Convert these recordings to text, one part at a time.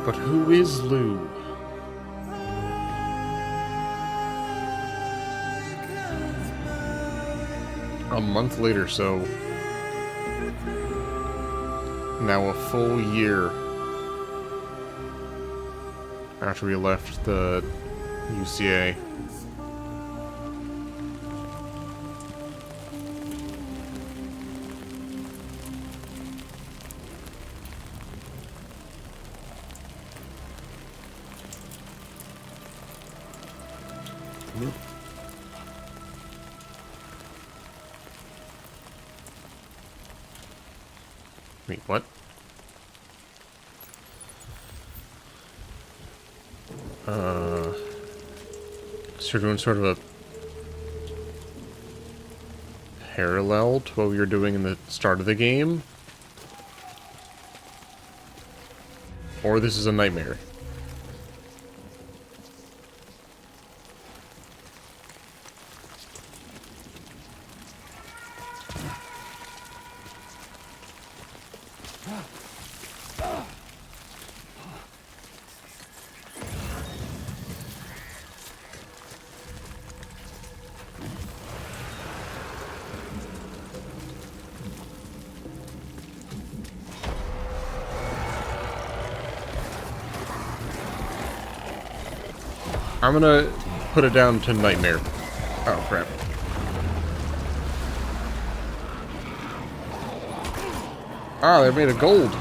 But who is Lou? A month later, so now a full year after we left the UCA. Wait, what? So you're doing sort of a parallel to what we were doing in the start of the game? Or this is a nightmare? I'm gonna put it down to nightmare. Oh, crap. Ah, they're made of gold.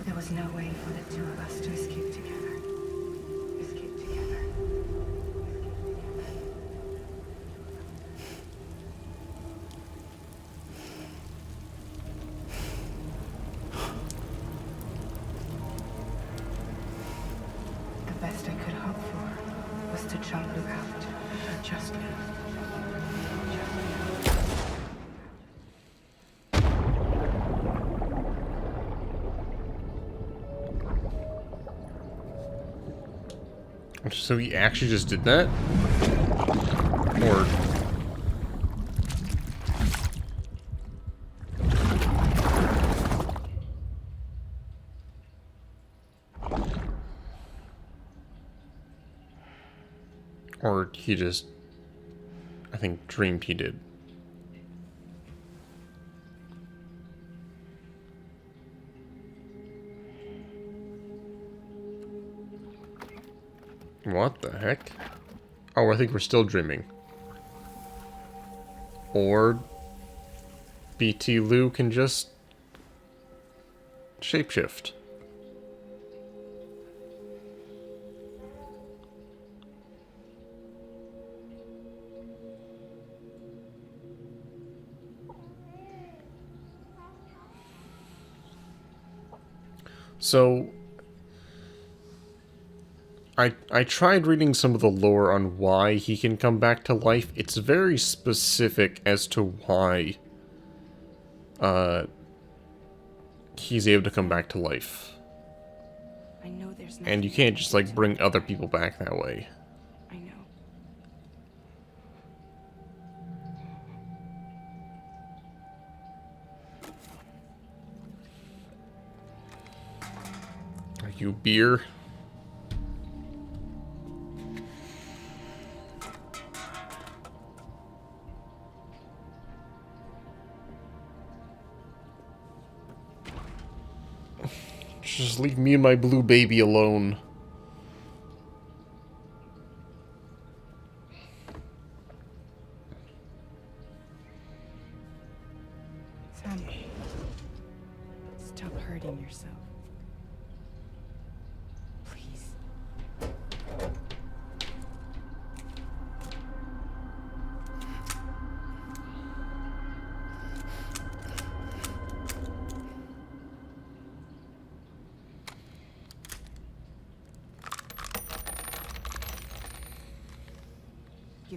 There was no way for the two of us to escape together. Escape together. The best I could hope for was to jump Lou out. Just Lou. So he actually just did that? Or... Or he just, I think, dreamed he did. What the heck? Oh, I think we're still dreaming. Or BT Lou can just shapeshift. So I tried reading some of the lore on why he can come back to life. It's very specific as to why he's able to come back to life. I know there's And you can't just like bring other people back that way. I know. Are you beer? Just leave me and my blue baby alone. Sam, stop hurting yourself. Please.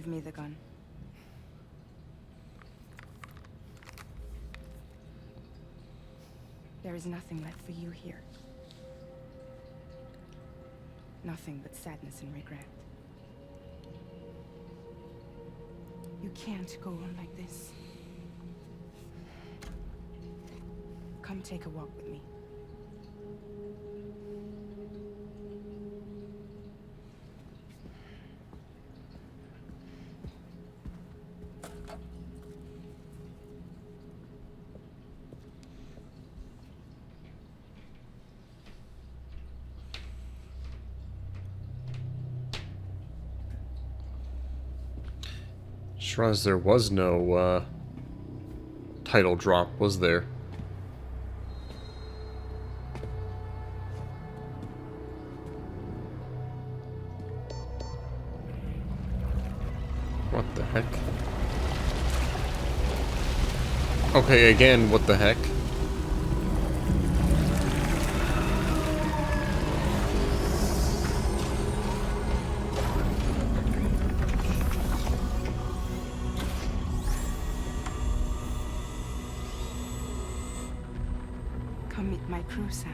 Give me the gun. There is nothing left for you here. Nothing but sadness and regret. You can't go on like this. Come take a walk with me. Just realized there was no title drop, was there? What the heck? Okay, again, what the heck? Come meet my crew, Sam.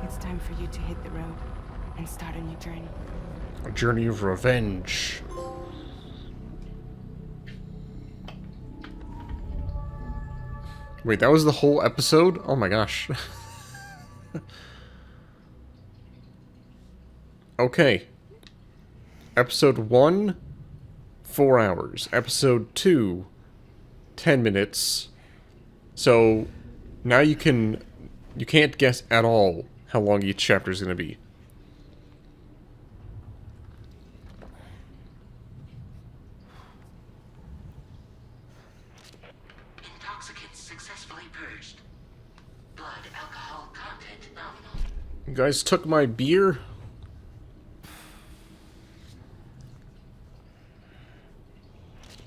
It's time for you to hit the road and start a new journey. A journey of revenge. Wait, that was the whole episode? Oh my gosh. Okay. Episode 1, 4 hours. Episode 2, 10 minutes. So, now you can't guess at all how long each chapter is going to be. Intoxicants successfully purged. Blood alcohol content nominal. You guys took my beer?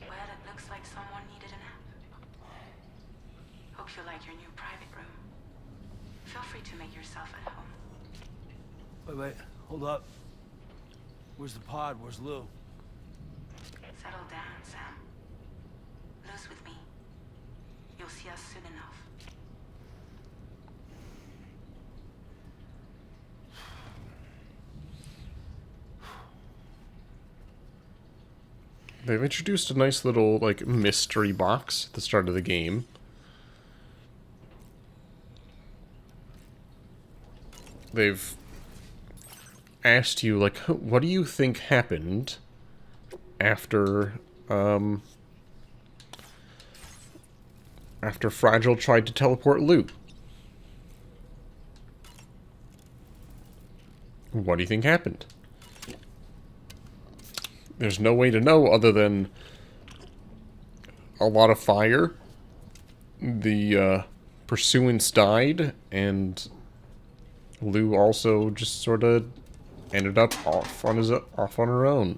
Well, it looks like someone needed a nap. Hope you like your new private room. Feel free to make yourself at home. Wait, hold up. Where's the pod? Where's Lou? Settle down, Sam. Lou's with me. You'll see us soon enough. They've introduced a nice little, like, mystery box at the start of the game. They've asked you, like, what do you think happened after Fragile tried to teleport Lou? What do you think happened? There's no way to know other than a lot of fire. The pursuance died, and Lou also just sort of ended up off on her own.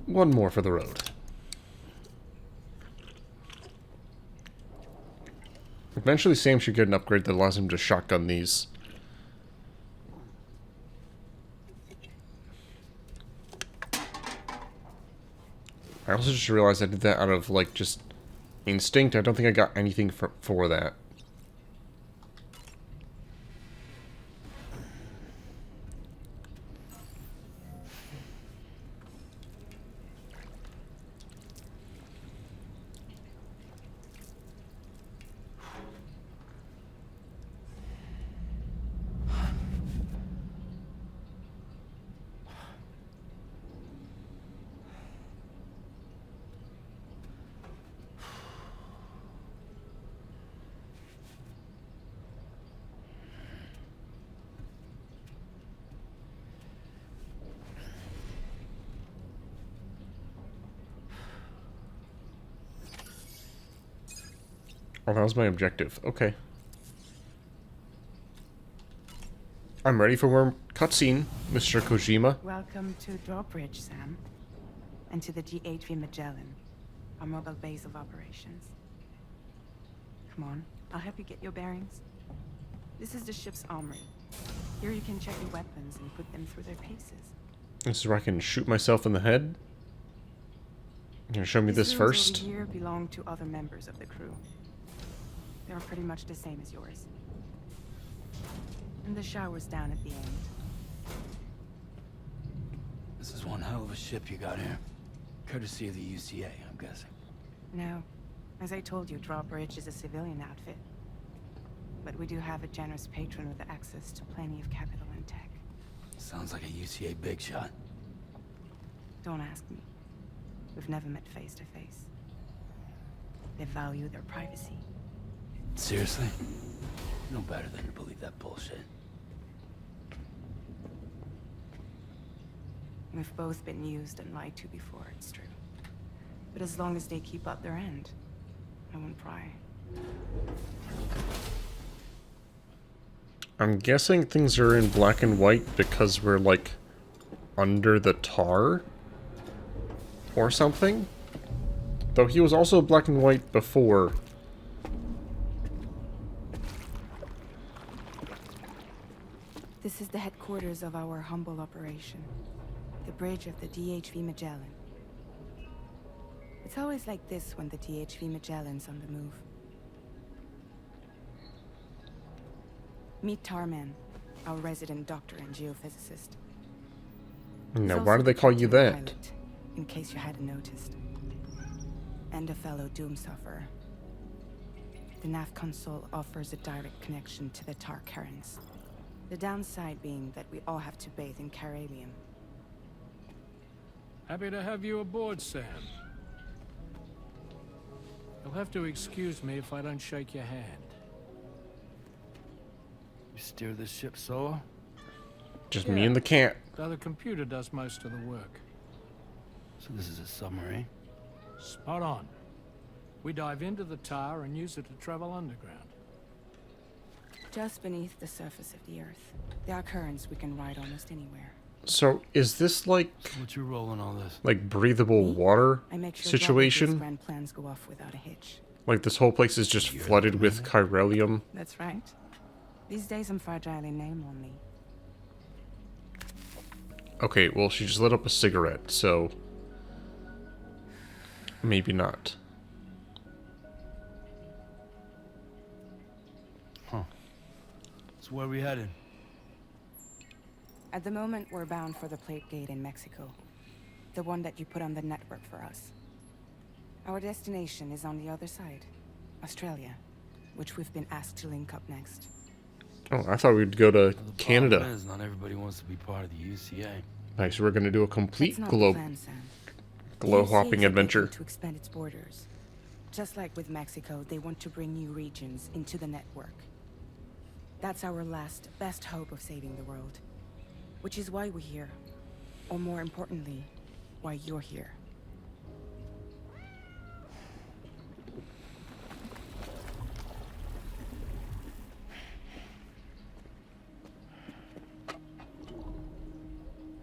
One more for the road. Eventually Sam should get an upgrade that allows him to shotgun these. I also just realized I did that out of, like, just instinct. I don't think I got anything for that. Oh, that was my objective. Okay. I'm ready for more cutscene, Mr. Kojima. Welcome to Drawbridge, Sam. And to the GHV Magellan, our mobile base of operations. Come on, I'll help you get your bearings. This is the ship's armory. Here you can check your weapons and put them through their paces. This is where I can shoot myself in the head. You gonna show me this These first? rooms over here belong to other members of the crew. They're pretty much the same as yours. And the shower's down at the end. This is one hell of a ship you got here. Courtesy of the UCA, I'm guessing. No. As I told you, Drawbridge is a civilian outfit. But we do have a generous patron with access to plenty of capital and tech. Sounds like a UCA big shot. Don't ask me. We've never met face to face. They value their privacy. Seriously? No better than to believe that bullshit. We've both been used and lied to before, it's true. But as long as they keep up their end, I won't pry. I'm guessing things are in black and white because we're, like, under the tar? Or something? Though he was also black and white before. This is the headquarters of our humble operation. The bridge of the DHV Magellan. It's always like this when the DHV Magellan's on the move. Meet Tarman, our resident doctor and geophysicist. Now, He's why also do they the call you captain that? pilot, in case you hadn't noticed. And a fellow doom sufferer. The nav console offers a direct connection to the tar currents. The downside being that we all have to bathe in caralium. Happy to have you aboard, Sam. You'll have to excuse me if I don't shake your hand. You steer this ship solo? Just me and the cat. Though the computer does most of the work. So this is a submarine? Spot on. We dive into the tar and use it to travel underground. Just beneath the surface of the Earth. There are currents we can ride almost anywhere. So, is this like So what you rolling all this? breathable water I make sure situation? grand plans go off without a hitch. Like this whole place is just flooded with chiralium? That's right. These days I'm fragile in name only. Okay, well, she just lit up a cigarette, so maybe not. Huh. So where are we headed? At the moment, we're bound for the Plate Gate in Mexico. The one that you put on the network for us. Our destination is on the other side. Australia. Which we've been asked to link up next. Oh, I thought we'd go to Well, the Canada. problem is, not everybody wants to be part of the UCA. Nice, we're gonna do a complete That's not the globe plan, Sam. glow The UCA hopping is adventure. looking to expand its borders. Just like with Mexico, they want to bring new regions into the network. That's our last, best hope of saving the world. Which is why we're here. Or more importantly, why you're here.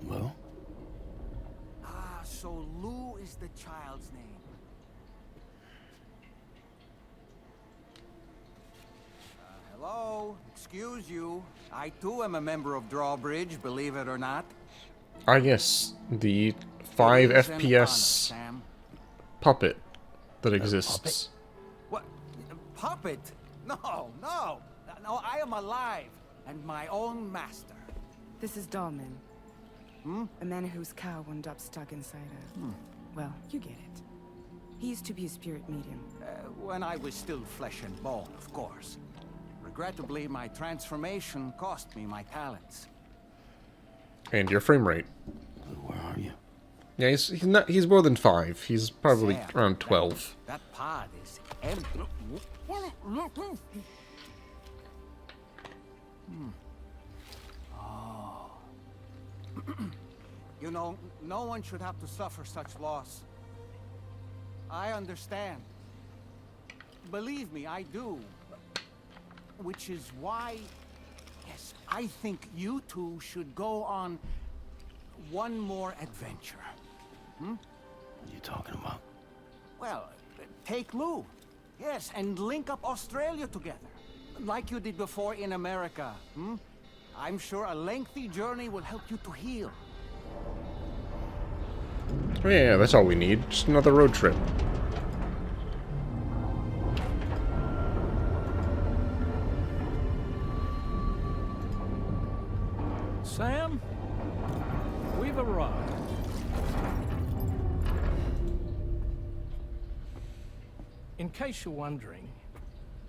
Well? Ah, so Lou is the child's name. Hello? Excuse you. I too am a member of Drawbridge, believe it or not. Ah, yes, the 5 Please and honor, FPS Sam. puppet that exists. What? Puppet? No, no. No, I am alive and my own master. This is Dahlman. Hmm? A man whose cow wound up stuck inside a... Well, you get it. He used to be a spirit medium. When I was still flesh and bone, of course. Regrettably, my transformation cost me my talents. And your frame rate. Where are you? Yeah, he's more than 5. He's probably Sam, around 12. That pod is empty. Oh. You know, no one should have to suffer such loss. I understand. Believe me, I do. Which is why, yes, I think you two should go on one more adventure. What are you talking about? Well, take Lou. Yes, and link up Australia together. Like you did before in America. I'm sure a lengthy journey will help you to heal. Oh yeah, that's all we need. Just another road trip. Sam, we've arrived. In case you're wondering,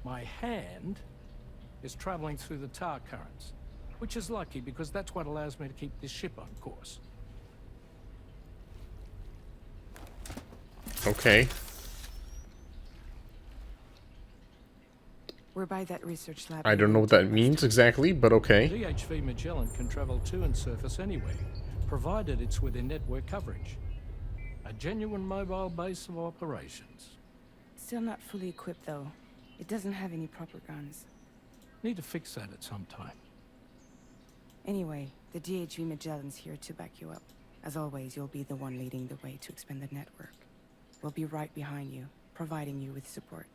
my hand is traveling through the tar currents, which is lucky because that's what allows me to keep this ship on course. Okay. We're by that research lab. I don't know what that means exactly, but okay. DHV Magellan can travel to and surface anywhere, provided it's within network coverage. A genuine mobile base of operations. Still not fully equipped, though. It doesn't have any proper guns. Need to fix that at some time. Anyway, the DHV Magellan's here to back you up. As always, you'll be the one leading the way to expand the network. We'll be right behind you, providing you with support.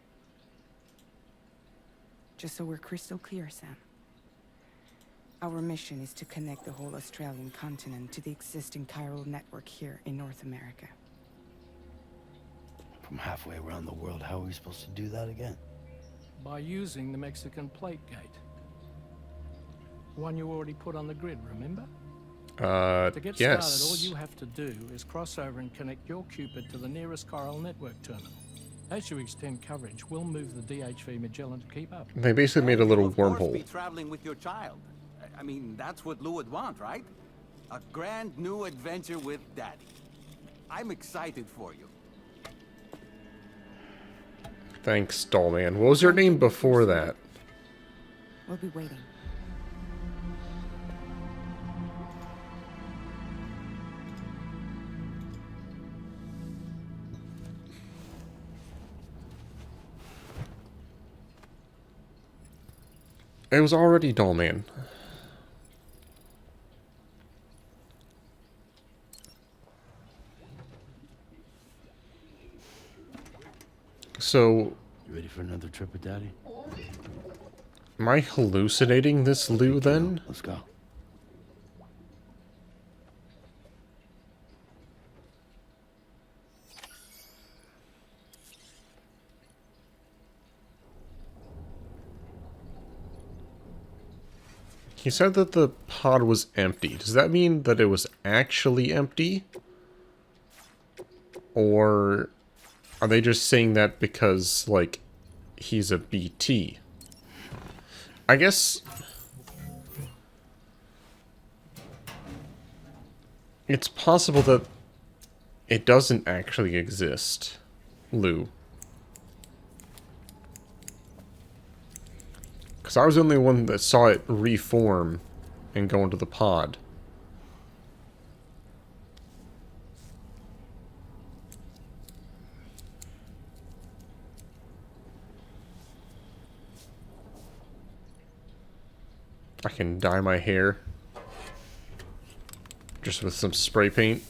Just so we're crystal clear, Sam. Our mission is to connect the whole Australian continent to the existing chiral network here in North America. From halfway around the world, how are we supposed to do that again? By using the Mexican plate gate. One you already put on the grid, remember? To get yes. started, all you have to do is cross over and connect your Cupid to the nearest chiral network terminal. As you extend coverage, we'll move the DHV Magellan to keep up. They basically made a little Of course, be wormhole. traveling with your child. I mean, that's what Lou would want, right? A grand new adventure with Daddy. I'm excited for you. Thanks, Dollman. What was your name before that? We'll be waiting. It was already Dollman. So, You ready for another trip with Daddy? am I hallucinating this Lou then? Let's go. He said that the pod was empty. Does that mean that it was actually empty? Or are they just saying that because, like, he's a BT? I guess it's possible that it doesn't actually exist, Lou. Because I was the only one that saw it reform and go into the pod. I can dye my hair just with some spray paint.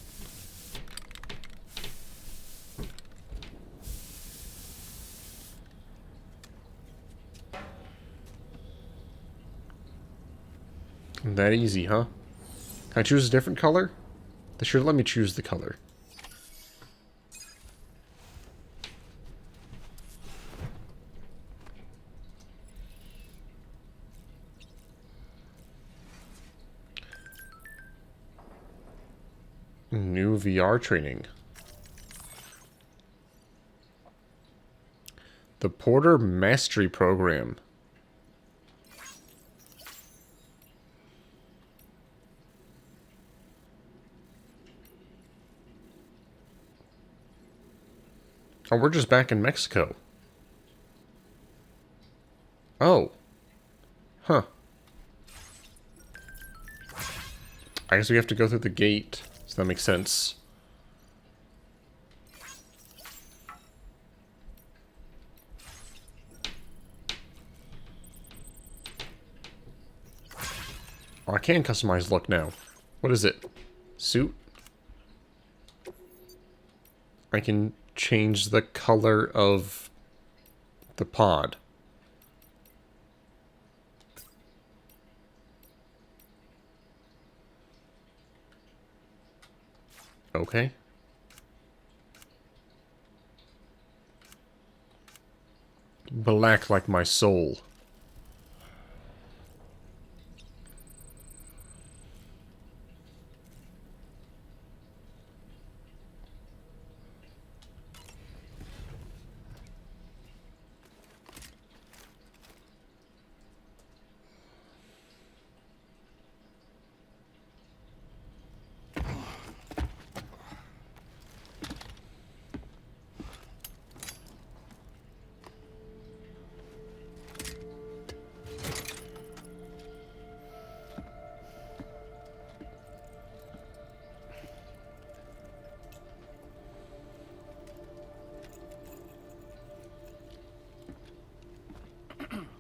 That easy, huh? Can I choose a different color? They should let me choose the color. New VR training. The Porter Mastery Program. Oh, we're just back in Mexico. Oh. Huh. I guess we have to go through the gate, so that makes sense. Oh, I can customize look now. What is it? Suit? I can change the color of the pod. Okay. Black like my soul.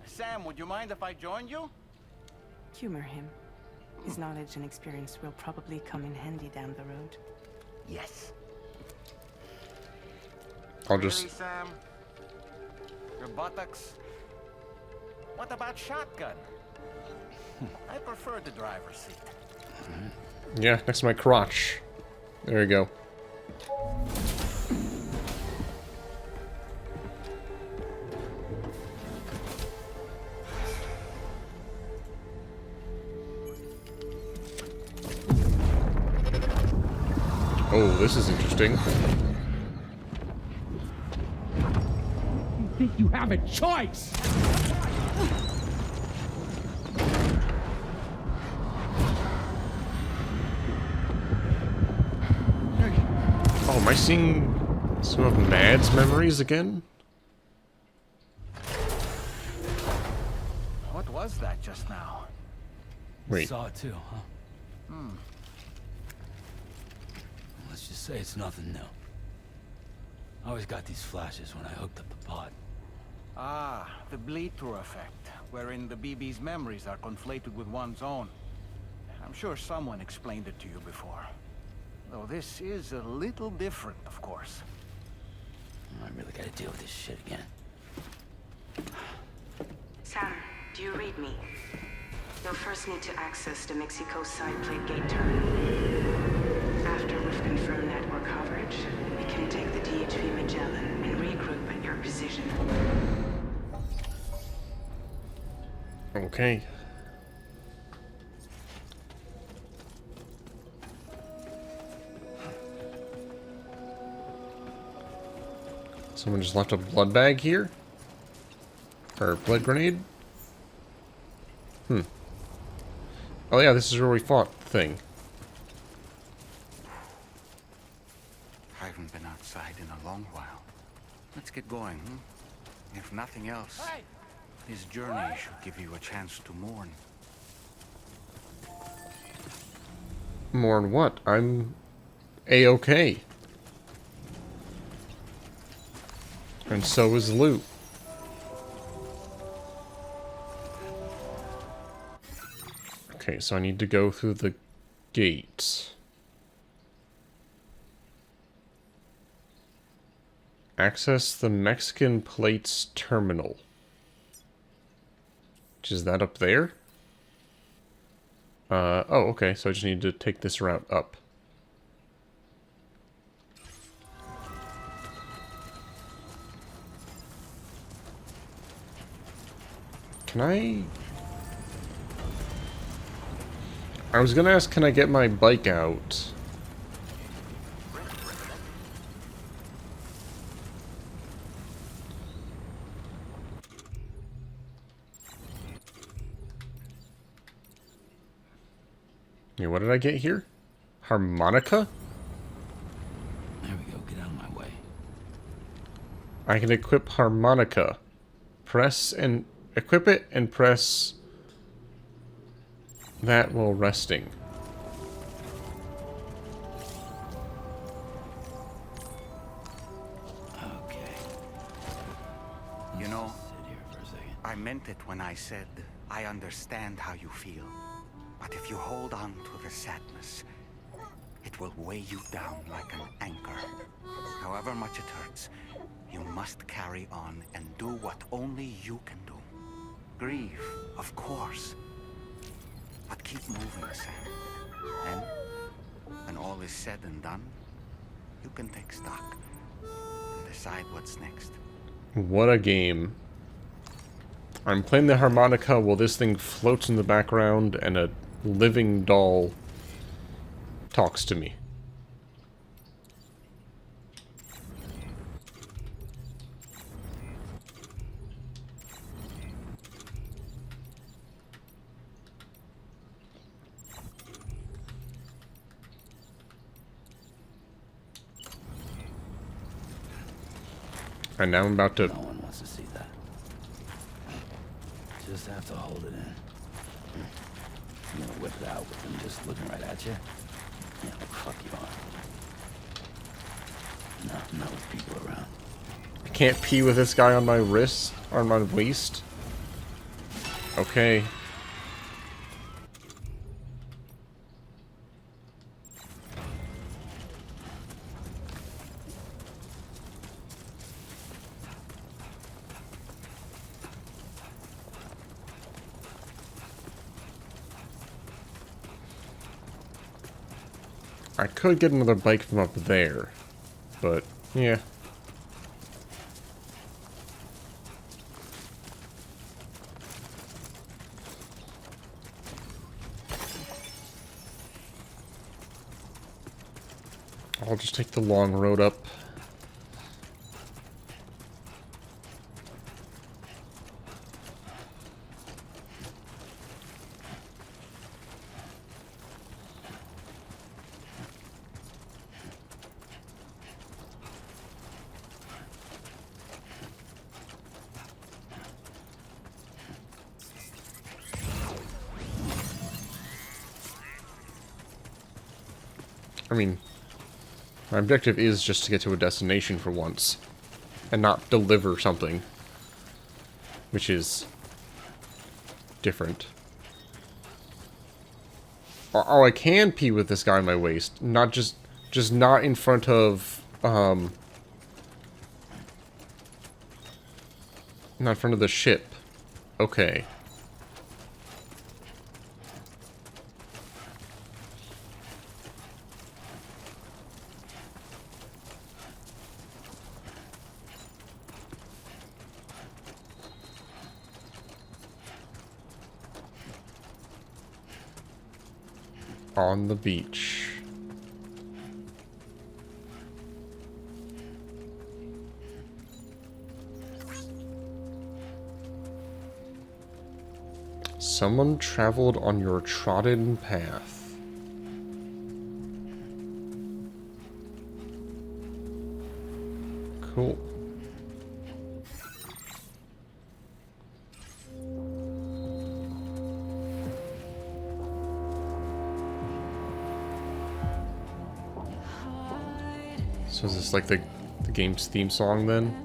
Sam, would you mind if I joined you? Humor him. His knowledge and experience will probably come in handy down the road. Yes. I'll Really, just... Sam? Your buttocks? What about shotgun? I prefer the driver's seat. Yeah, next to my crotch. There we go. Oh, this is interesting. You think you have a choice? Oh, am I seeing some of Mad's memories again? What was that just now? Wait. Saw it too, huh? Let's just say it's nothing new. I always got these flashes when I hooked up the pod. Ah, the bleed-through effect, wherein the BB's memories are conflated with one's own. I'm sure someone explained it to you before. Though this is a little different, of course. I really gotta deal with this shit again. Sam, do you read me? You'll first need to access the Mexico side plate gate terminal. After we've confirmed network coverage, we can take the DHV Magellan and regroup at your position. Okay. Someone just left a blood bag here? Or a blood grenade? Oh yeah, this is where we fought the thing. I haven't been outside in a long while. Let's get going, If nothing else, this journey should give you a chance to mourn. Mourn what? I'm A-okay. And so is Lou. Okay, so I need to go through the gate. Access the Mexican Plates Terminal. Which is that up there? Oh, okay, so I just need to take this route up. Can I was gonna ask, can I get my bike out? Yeah, what did I get here? Harmonica? There we go, get out of my way. I can equip harmonica. Press and equip it and press that while resting. Okay. You know, Sit here for a second. I meant it when I said I understand how you feel. But if you hold on to the sadness, it will weigh you down like an anchor. However much it hurts, you must carry on and do what only you can do. Grieve, of course. But keep moving, Sam. Then, when all is said and done, you can take stock and decide what's next. What a game. I'm playing the harmonica while this thing floats in the background and a living doll talks to me. And now I'm about to... No one wants to see that. Just have to hold it in. You gonna whip it out with them just looking right at you? Yeah, like fuck you on. No, not with people around. I can't pee with this guy on my wrist, or on my waist. Okay. I could get another bike from up there, but yeah. I'll just take the long road up. I mean, my objective is just to get to a destination for once, and not deliver something, which is different. Oh, I can pee with this guy on my waist, not just not in front of, not in front of the ship. Okay. On the beach. Someone traveled on your trodden path. Cool. So is this like the game's theme song then?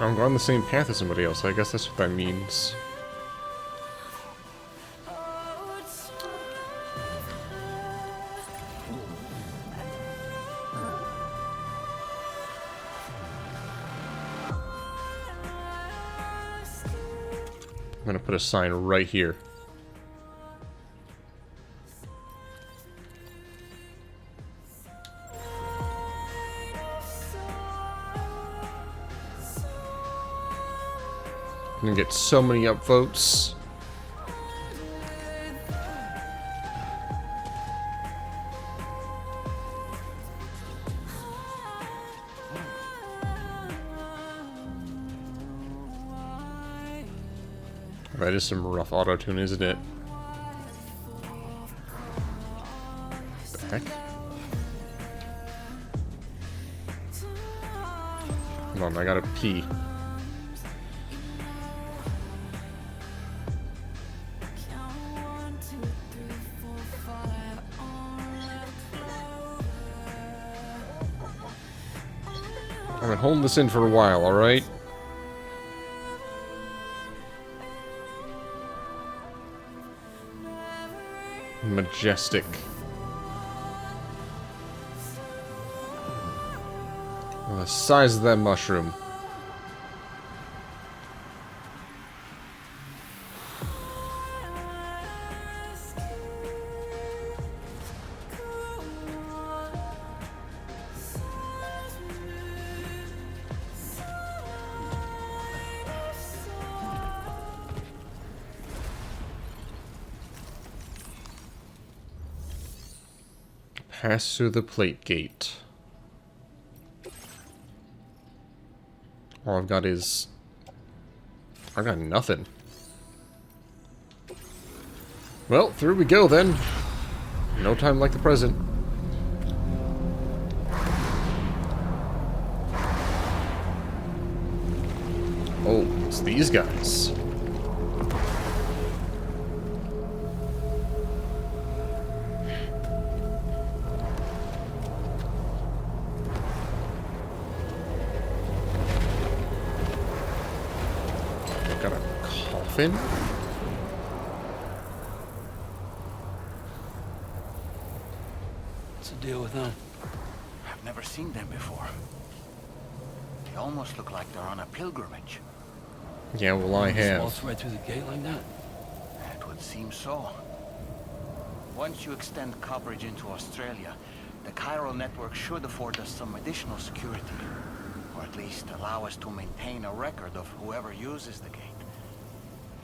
I'm going the same path as somebody else, I guess that's what that means. I'm gonna put a sign right here. I'm gonna get so many upvotes. That is some rough auto-tune, isn't it? The heck? Hold on, I gotta pee. I've been holding this in for a while, alright? Majestic. Well, the size of that mushroom. Pass through the plate gate. All I've got is... I got nothing. Well, through we go then. No time like the present. Oh, it's these guys. Got a coffin? What's the deal with them? I've never seen them before. They almost look like they're on a pilgrimage. Yeah, well, I have. Waltz right through the gate like that? It would seem so. Once you extend coverage into Australia, the chiral network should afford us some additional security. Or at least allow us to maintain a record of whoever uses the gate.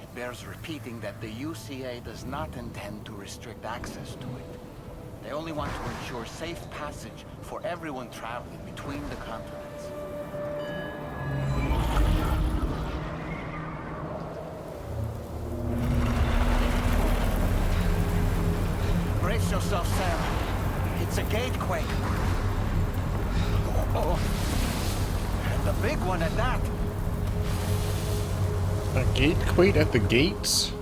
It bears repeating that the UCA does not intend to restrict access to it. They only want to ensure safe passage for everyone traveling between the continents. Brace yourself, Sam. It's a gatequake. Oh. And a big one at that. A gatequake at the gates?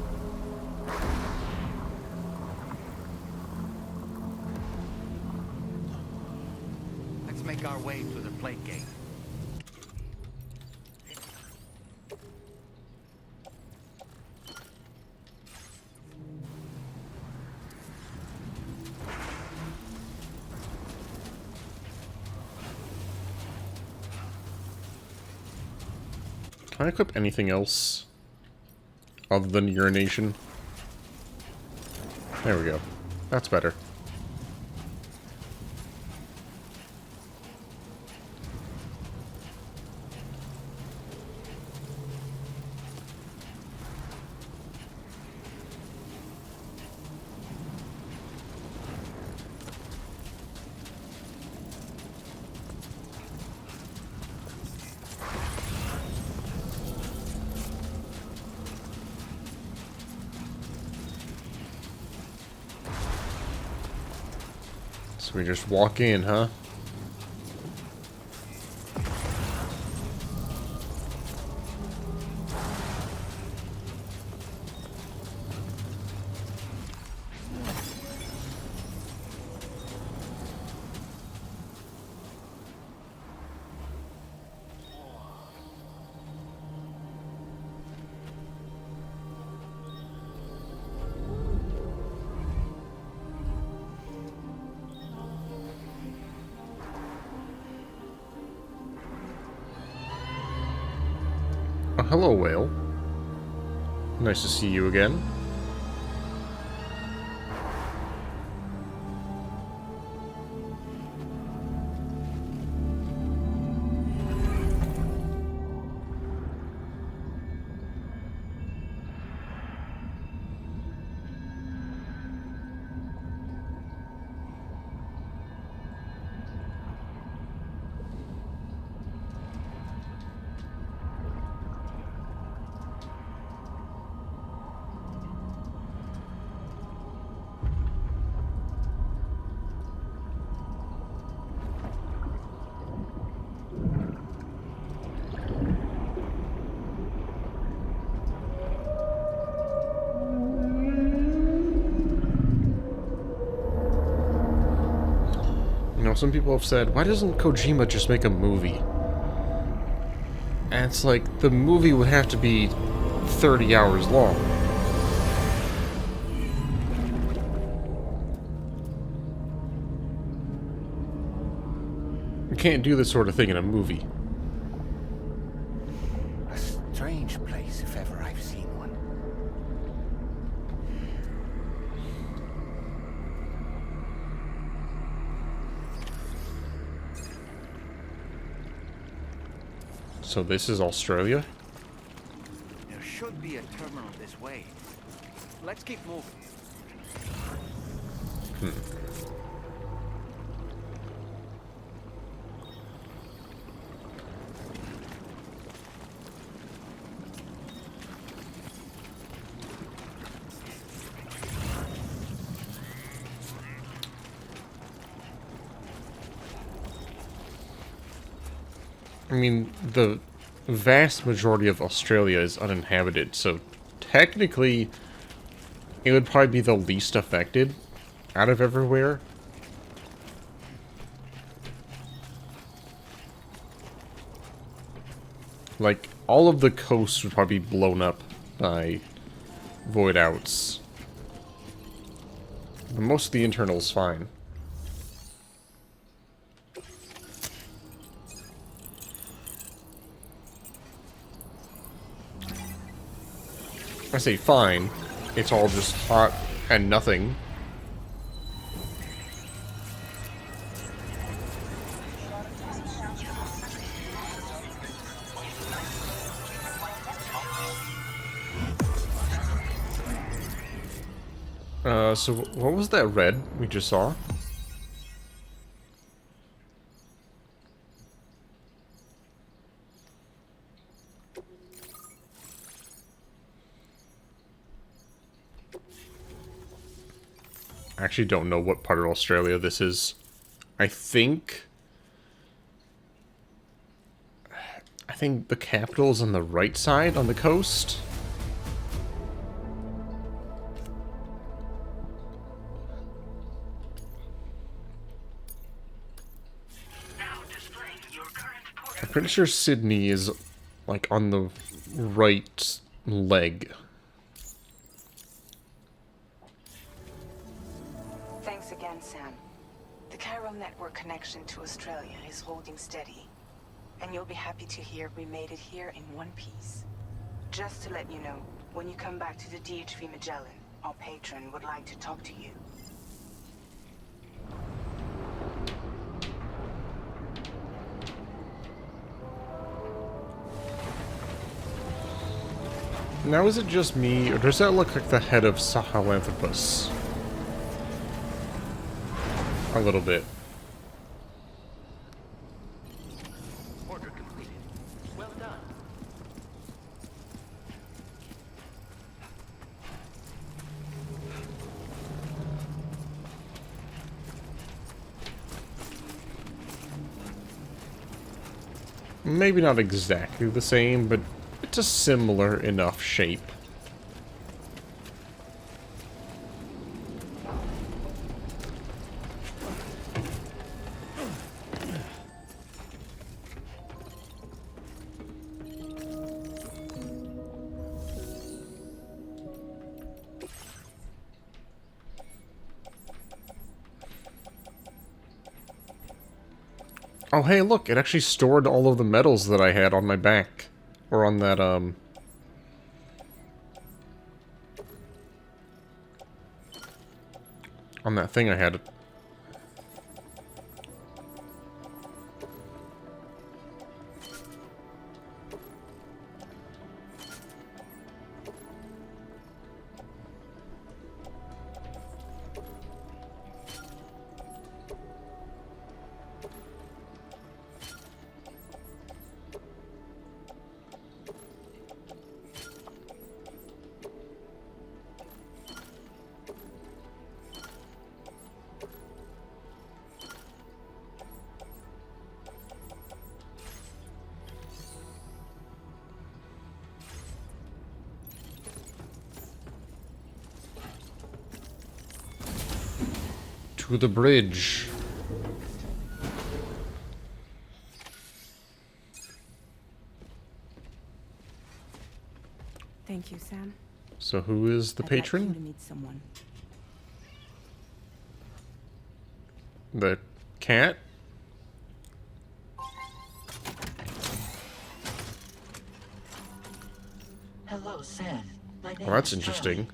Let's make our way to the plate gate. Can I equip anything else other than urination? There we go. That's better. So we just walk in, huh? Oh, hello, whale. Nice to see you again. You know, some people have said, why doesn't Kojima just make a movie? And it's like, the movie would have to be 30 hours long. You can't do this sort of thing in a movie. A strange place, if ever I've seen one. So this is Australia? There should be a terminal this way. Let's keep moving. I mean, the vast majority of Australia is uninhabited, so technically it would probably be the least affected out of everywhere. Like, all of the coast would probably be blown up by void outs. But most of the internal is fine. I say fine, it's all just hot and nothing. So what was that red we just saw? I actually don't know what part of Australia this is. I think the capital is on the right side, on the coast. Now displaying your current port. I'm pretty sure Sydney is, like, on the right leg. Thanks again, Sam. The Chiral network connection to Australia is holding steady. And you'll be happy to hear we made it here in one piece. Just to let you know, when you come back to the DHV Magellan, our patron would like to talk to you. Now is it just me, or does that look like the head of Sahelanthropus? A little bit. Order completed. Well done. Maybe not exactly the same, but it's a similar enough shape. Oh, hey, look, it actually stored all of the metals that I had on my back. Or on that, on that thing I had. To the bridge. Thank you, Sam. So who is the I'd like you patron? to meet someone. The cat? Hello, Sam. My name Well, that's is interesting.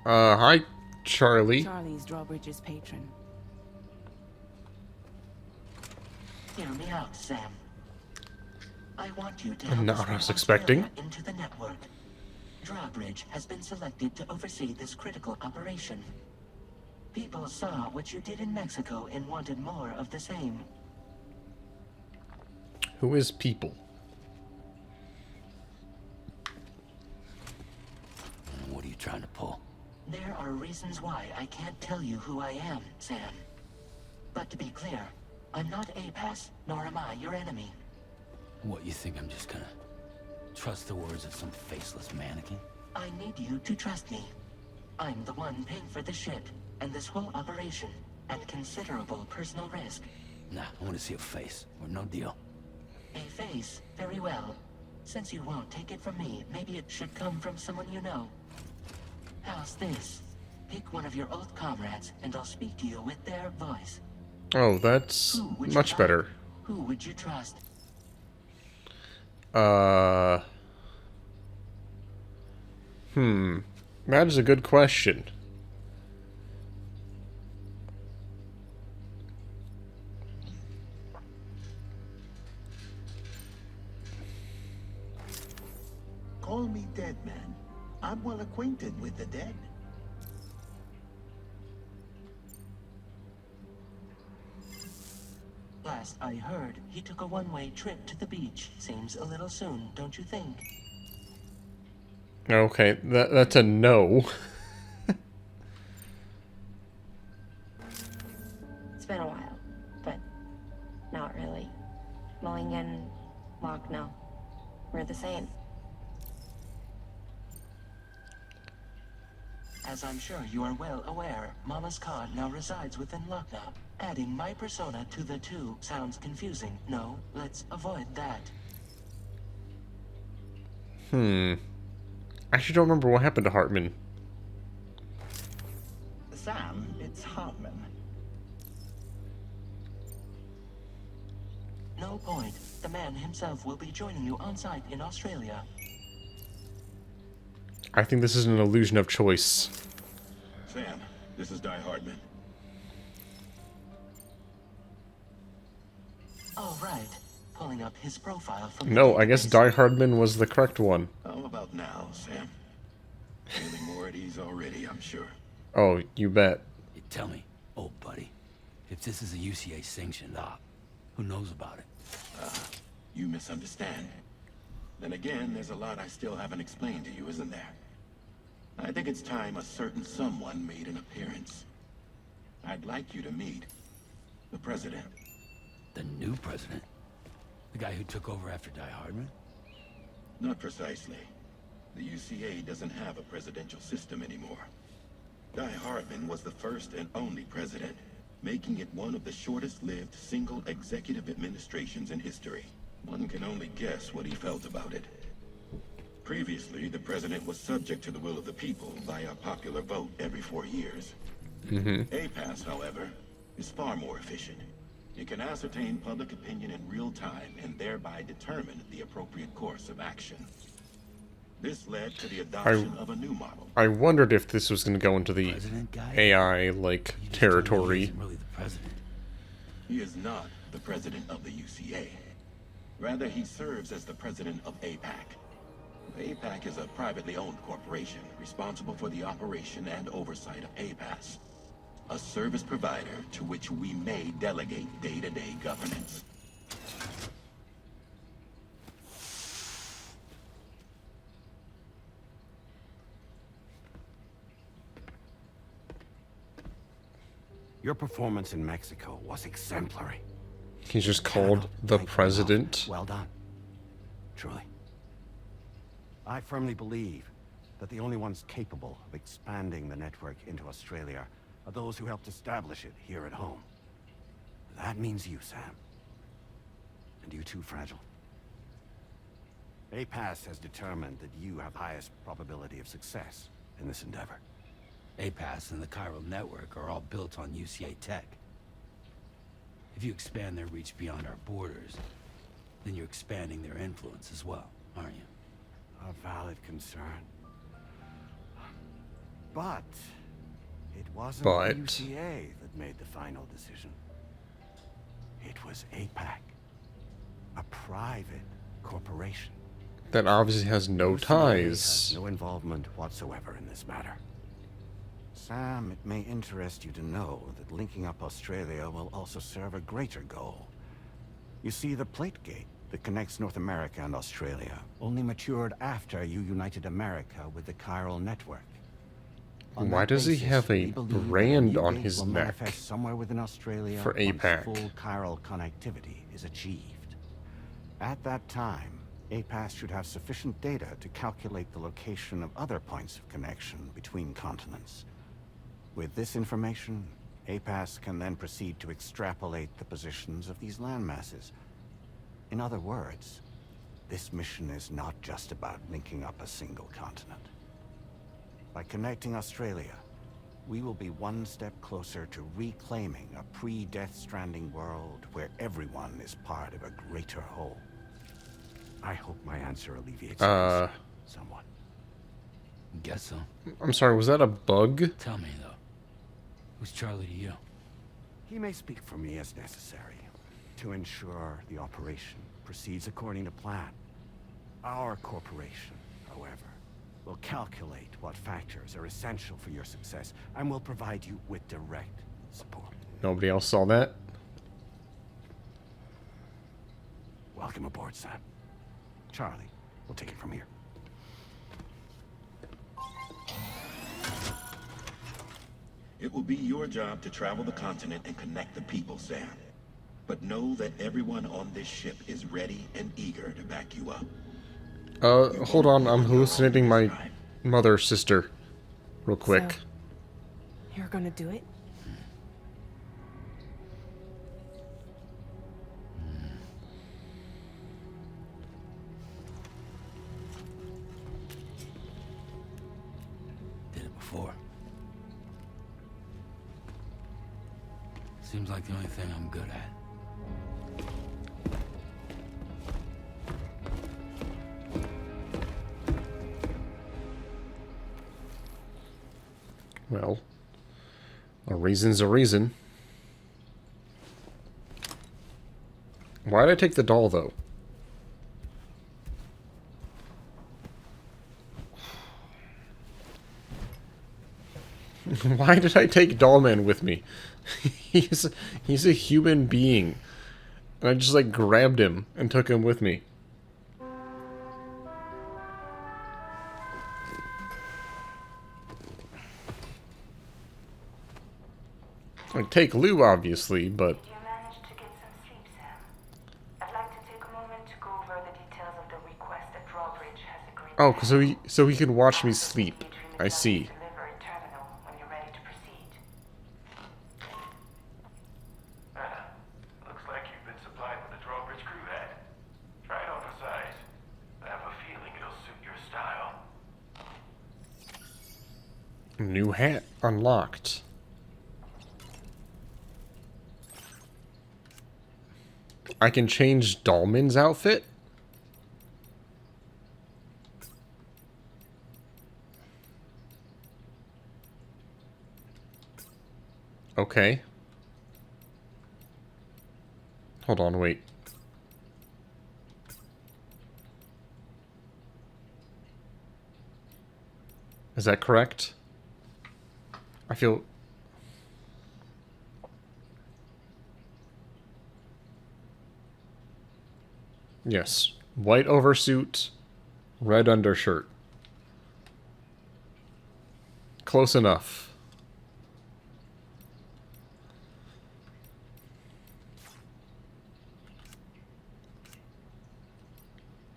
Hi, Charlie. Charlie's Drawbridge's patron. Hear me out, Sam. I want you to Not help what us I bring was expecting. Australia into the network. Drawbridge has been selected to oversee this critical operation. People saw what you did in Mexico and wanted more of the same. Who is people? What are you trying to pull? There are reasons why I can't tell you who I am, Sam. But to be clear, I'm not APAS, nor am I your enemy. What, you think I'm just gonna trust the words of some faceless mannequin? I need you to trust me. I'm the one paying for the shit, and this whole operation, at considerable personal risk. Nah, I want to see a face, or no deal. A face, very well. Since you won't take it from me, maybe it should come from someone you know. How's this? Pick one of your old comrades, and I'll speak to you with their voice. Oh, that's Who would you much like? better. Who would you trust? That is a good question. Call me dead, man. I'm well acquainted with the dead. Last I heard, he took a one-way trip to the beach. Seems a little soon, don't you think? Okay, that's a no. It's been a while, but not really. Mulligan, Locke, no. We're the same. As I'm sure you are well aware, Mama's Cod now resides within Lucknow. Adding my persona to the two sounds confusing. No, let's avoid that. I actually don't remember what happened to Hartman. Sam, it's Hartman. No point. The man himself will be joining you on site in Australia. I think this is an illusion of choice. Sam, this is Die Hardman. All right. Pulling up his profile from the No, I guess database. Die Hardman was the correct one. How about now, Sam? Feeling more at ease already, I'm sure. Oh, you bet. You tell me, old buddy, if this is a UCA sanctioned op, who knows about it? You misunderstand. Then again, there's a lot I still haven't explained to you, isn't there? I think it's time a certain someone made an appearance. I'd like you to meet the president. The new president? The guy who took over after Die Hardman? Not precisely. The UCA doesn't have a presidential system anymore. Die Hardman was the first and only president, making it one of the shortest-lived single executive administrations in history. One can only guess what he felt about it. Previously, the president was subject to the will of the people via a popular vote every 4 years. APAS, however, is far more efficient. It can ascertain public opinion in real time and thereby determine the appropriate course of action. This led to the adoption of a new model. I wondered if this was going to go into the President guy? AI, like, You just told me he territory. isn't really the president. He is not the president of the UCA. Rather, he serves as the president of APAC. APAC is a privately owned corporation responsible for the operation and oversight of APAS, a service provider to which we may delegate day-to-day governance. Your performance in Mexico was exemplary. He's just called Cannot the thank you president. enough. Well done. Truly. I firmly believe that the only ones capable of expanding the network into Australia are those who helped establish it here at home. That means you, Sam. And you too, Fragile. APAS has determined that you have the highest probability of success in this endeavor. APAS and the chiral network are all built on UCA tech. If you expand their reach beyond our borders, then you're expanding their influence as well, aren't you? A valid concern. But it wasn't the UCA that made the final decision. It was APAC, a private corporation. That obviously has no UCA ties. has no involvement whatsoever in this matter. Sam, it may interest you to know that linking up Australia will also serve a greater goal. You see, the plate gate that connects North America and Australia only matured after you united America with the chiral network. On Why that does he basis, have a we believe that brand new on gate his will neck manifest somewhere within Australia for once APAC? full chiral connectivity is achieved. At that time, APAS should have sufficient data to calculate the location of other points of connection between continents. With this information, APAS can then proceed to extrapolate the positions of these landmasses. In other words, this mission is not just about linking up a single continent. By connecting Australia, we will be one step closer to reclaiming a pre-Death Stranding world where everyone is part of a greater whole. I hope my answer alleviates your concern somewhat. Guess so. I'm sorry, was that a bug? Tell me, though. Who's Charlie to you? He may speak for me as necessary to ensure the operation proceeds according to plan. Our corporation, however, will calculate what factors are essential for your success and will provide you with direct support. Nobody else saw that? Welcome aboard, Sam. Charlie, we'll take it from here. It will be your job to travel the continent and connect the people, Sam. But know that everyone on this ship is ready and eager to back you up. Hold on, I'm hallucinating my mother, sister, real quick. So, you're gonna do it? Did it before. Seems like the only thing I'm good at. Well, a reason's a reason. Why did I take the doll, though? Why did I take Dollman with me? he's a human being. And I just, like, grabbed him and took him with me. I'd take Lou, obviously, but... Did you manage to get some sleep, Sam? I'd like to take a moment to go over the details of the request that Drawbridge has agreed Oh, to. so he can watch me sleep. I see. Deliver in terminal when you're ready to proceed. Looks like you've been supplied with a Drawbridge crew hat. Try it on for size. I have a feeling it'll suit your style. New hat unlocked. I can change Dahlman's outfit? Okay. Hold on, wait. Is that correct? I feel... Yes. White oversuit, red undershirt. Close enough.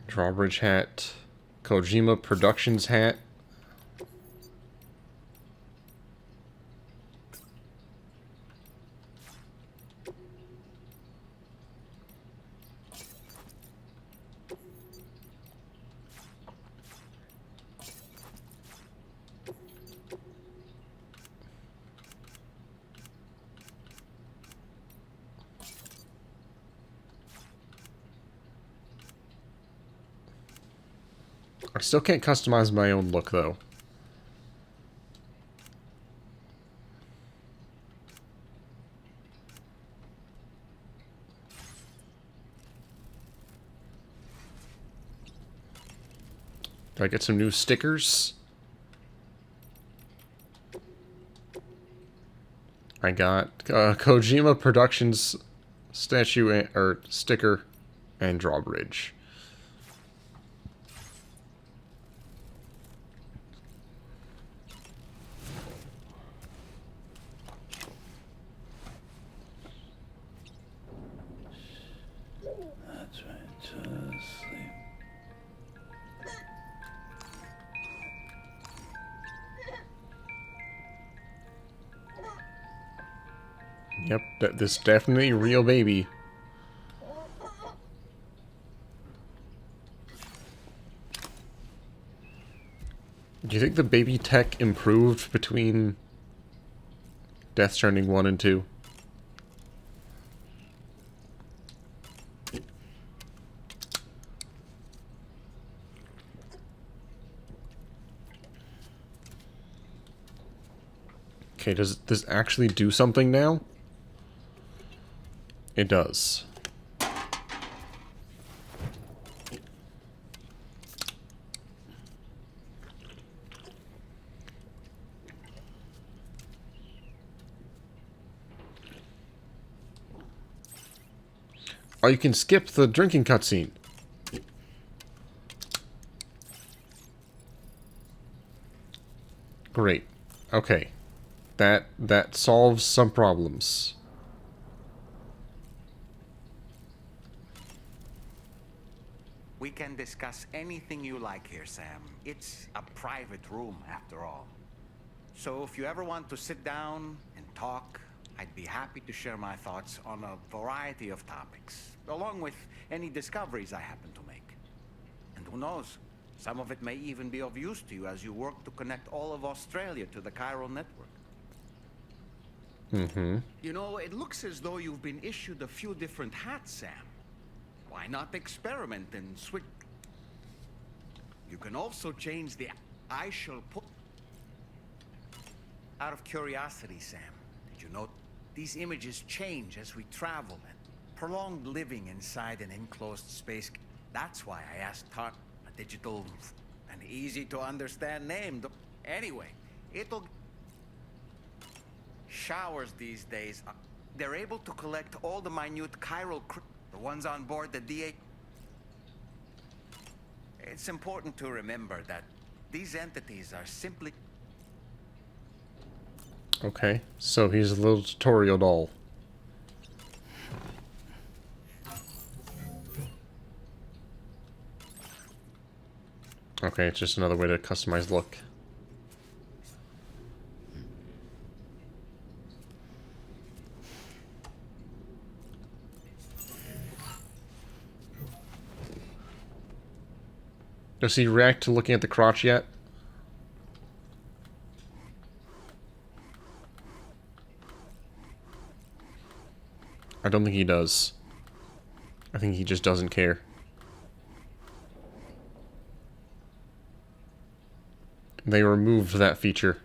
Drawbridge hat. Kojima Productions hat. I still can't customize my own look, though. Do I get some new stickers? I got Kojima Productions statue or sticker and drawbridge. That's right. Just sleep. Yep, this definitely a real baby. Do you think the baby tech improved between Death Stranding 1 and 2? Okay, does this actually do something now? It does. Oh, you can skip the drinking cutscene. Great. Okay. That solves some problems. We can discuss anything you like here, Sam. It's a private room, after all. So if you ever want to sit down and talk, I'd be happy to share my thoughts on a variety of topics, along with any discoveries I happen to make. And who knows, some of it may even be of use to you as you work to connect all of Australia to the chiral network. You know, it looks as though you've been issued a few different hats, Sam. Why not experiment and switch? You can also change the I shall put. Out of curiosity, Sam, did you know these images change as we travel and prolonged living inside an enclosed space? That's why I asked Tart, a digital and easy to understand name. Anyway, it'll. Showers these days, they're able to collect all the minute chiral the ones on board the DA. It's important to remember that these entities are simply... Okay, so he's a little tutorial doll. Okay, it's just another way to customize look. Does he react to looking at the crotch yet? I don't think he does. I think he just doesn't care. They removed that feature.